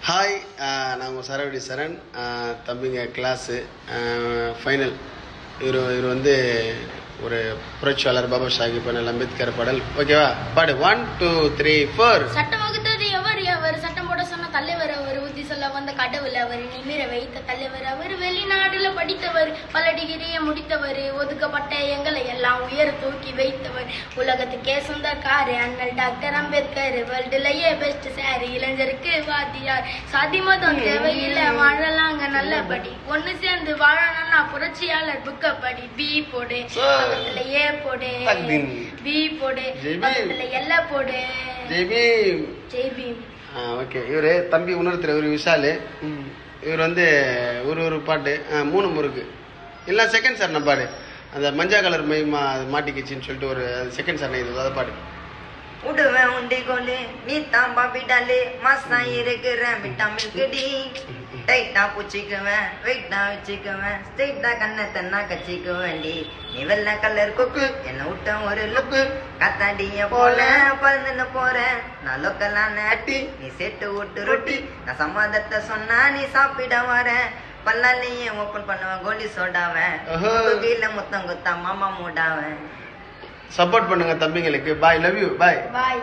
Hi, நான் உங்கள் சரவடி சரண். தம்பிங்க கிளாஸு ஃபைனல். இவர் வந்து ஒரு புரட்சியாளர் பாபா சாஹிப் அம்பேத்கர் பாடல். ஓகேவா? பாடு. 1 2 3 4. சட்டம் வகுத்தது எவர் எவர், சட்டம் போட சொன்ன தலைவர் அவர், உத்தி சொல்ல வந்த கடவுள் அவர், நிமிர வைத்த தலைவர் அவர், வெளிநாடுல படித்தவர், பல டிகிரியை முடித்தவர், ஒதுக்கப்பட்ட எங்களை எல்லாம் உயர தூக்கி வைத்தவர், உலகத்துக்கே சொந்தக்காரு அண்ணல் டாக்டர் அம்பேத்கர், வேர்ல்டுலயே பெஸ்ட் சார், இளைஞருக்கு வாத்தியார், சாதி மதம் தேவையில்லை, வாழலாங்க நல்லபடி, ஒண்ணு சேர்ந்து வாழணும்னா புரட்சியாளர் புக்க படி, பி போடு பக்கத்துல ஏ போடு, பி போடு பக்கத்துல எல்ல போடு, ஜெய் பீம். ஓகே. இவர் தம்பி உணர்த்துற ஒரு விஷாலு. இவர் வந்து ஒரு பாட்டு 3 முறுக்கு இல்லை செகண்ட் சார் நான் பாடு. அந்த மஞ்சா கலர் மைமா மாட்டிக்கிச்சின்னு சொல்லிட்டு ஒரு செகண்ட் சார் இது அதை பாடு. உடுவேன் உண்டி கொண்டு நீ தாம்பா விடாலே மாசா இருக்கிற விட்டாமில் கடி, டைட்டா பூச்சிக்குவேன், வெயிட்டா வச்சுக்குவேன், ஸ்ட்ரைட்டா கண்ணை தன்னா கச்சிக்குவேன் டி, நீ வெள்ளை கலர் கொக்கு என்ன விட்ட ஒரு லுக்கு, காத்தாடிய போல பறந்துன்னு போறேன் நான் லோக்கலான அட்டி, நீ செட்டு விட்டு ரொட்டி, நான் சமாதத்தை சொன்னா நீ சாப்பிட வரேன், பல்லாலையே ஓப்பன் பண்ணுவேன் கோலி சோடாவேன், கீழே முத்தம் குத்தா மாமா மூடாவேன். சப்போர்ட் பண்ணுங்க தம்பிங்களுக்கு. பாய், லவ் யூ, பாய் பாய்.